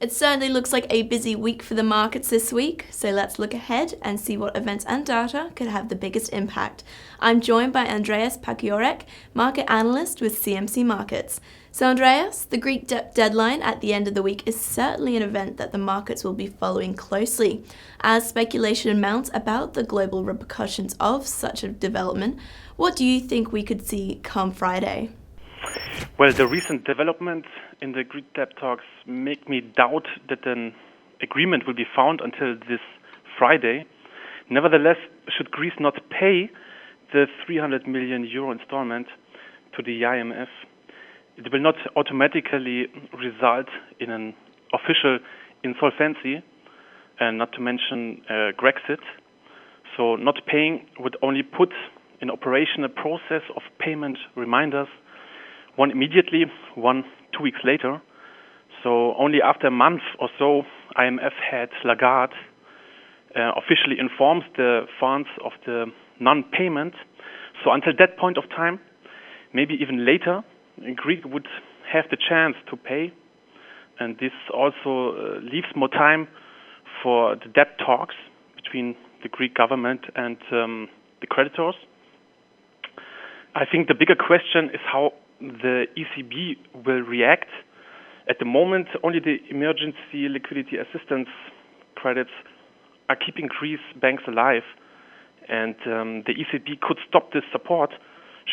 It certainly looks like a busy week for the markets this week, so let's look ahead and see what events and data could have the biggest impact. I'm joined by Andreas Paciorek, market analyst with CMC Markets. So Andreas, the Greek debt deadline at the end of the week is certainly an event that the markets will be following closely. As speculation mounts about the global repercussions of such a development, what do you think we could see come Friday? Well, the recent developments in the Greek debt talks make me doubt that an agreement will be found until this Friday. Nevertheless, should Greece not pay the 300 million euro installment to the IMF, it will not automatically result in an official insolvency, and not to mention Grexit. So not paying would only put in operation a process of payment reminders, one immediately, one 2 weeks later. So only after a month or so, IMF head Lagarde officially informs the funds of the non-payment. So until that point of time, maybe even later, Greece would have the chance to pay. And this also leaves more time for the debt talks between the Greek government and the creditors. I think the bigger question is how the ECB will react. At the moment, only the emergency liquidity assistance credits are keeping Greece banks alive, and the ECB could stop this support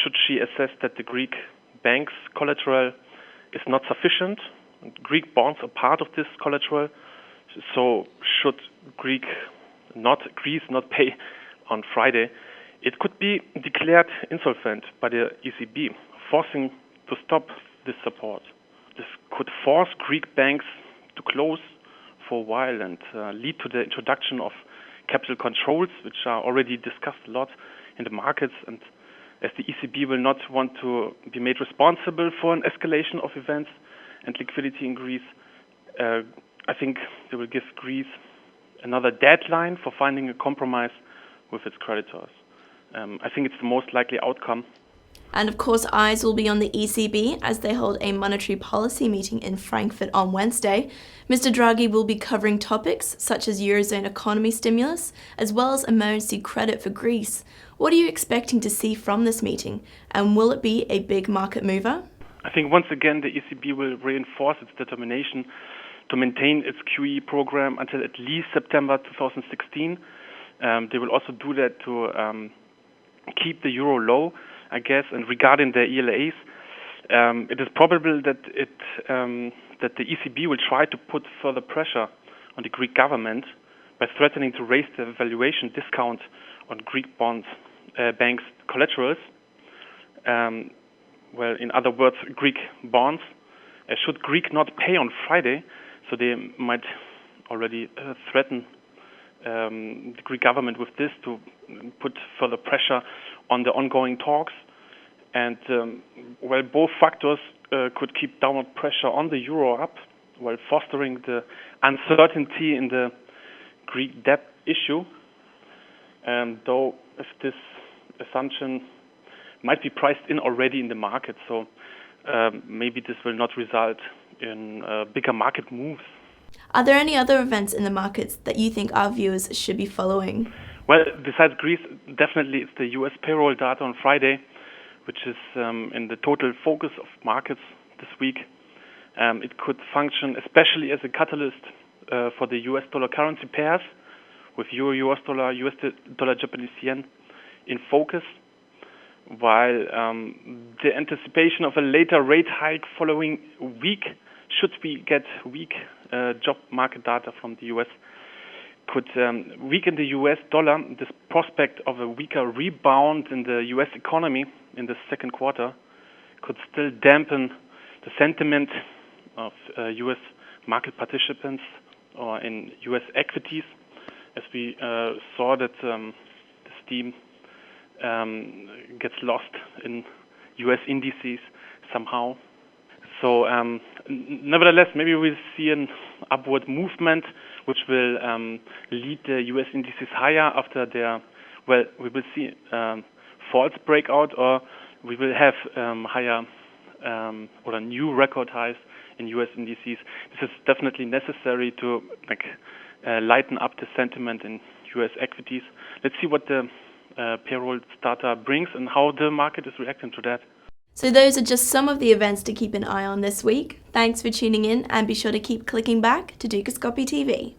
should she assess that the Greek banks' collateral is not sufficient. Greek bonds are part of this collateral, so should Greece not pay on Friday, it could be declared insolvent by the ECB, forcing to stop this support. This could force Greek banks to close for a while and lead to the introduction of capital controls, which are already discussed a lot in the markets. And as the ECB will not want to be made responsible for an escalation of events and liquidity in Greece, I think they will give Greece another deadline for finding a compromise with its creditors. I think it's the most likely outcome. And of course, eyes will be on the ECB as they hold a monetary policy meeting in Frankfurt on Wednesday. Mr. Draghi will be covering topics such as Eurozone economy stimulus, as well as emergency credit for Greece. What are you expecting to see from this meeting? And will it be a big market mover? I think once again the ECB will reinforce its determination to maintain its QE program until at least September 2016. They will also do that to keep the euro low, I guess. And regarding the ELAs, it is probable that the ECB will try to put further pressure on the Greek government by threatening to raise the valuation discount on Greek bonds, banks' collaterals. Well, in other words, Greek bonds. Should Greek not pay on Friday, so they might already threaten the Greek government with this to put further pressure on the ongoing talks. And both factors could keep downward pressure on the euro up while fostering the uncertainty in the Greek debt issue. Though if this assumption might be priced in already in the market, so maybe this will not result in bigger market moves. Are there any other events in the markets that you think our viewers should be following? Well, besides Greece, definitely it's the US payroll data on Friday, which is in the total focus of markets this week. It could function especially as a catalyst for the US dollar currency pairs, with Euro, US dollar, US dollar, Japanese yen in focus, while the anticipation of a later rate hike following week, should we get weak job market data from the US, could weaken the US dollar. This prospect of a weaker rebound in the US economy in the second quarter could still dampen the sentiment of US market participants or in US equities, as we saw that the steam gets lost in US indices somehow. So nevertheless, maybe we'll see an upward movement which will lead the US indices higher after their, we will see false breakout, or we will have higher or new record highs in US indices. This is definitely necessary to lighten up the sentiment in US equities. Let's see what the payrolls data brings and how the market is reacting to that. So those are just some of the events to keep an eye on this week. Thanks for tuning in, and be sure to keep clicking back to Dukascopy TV.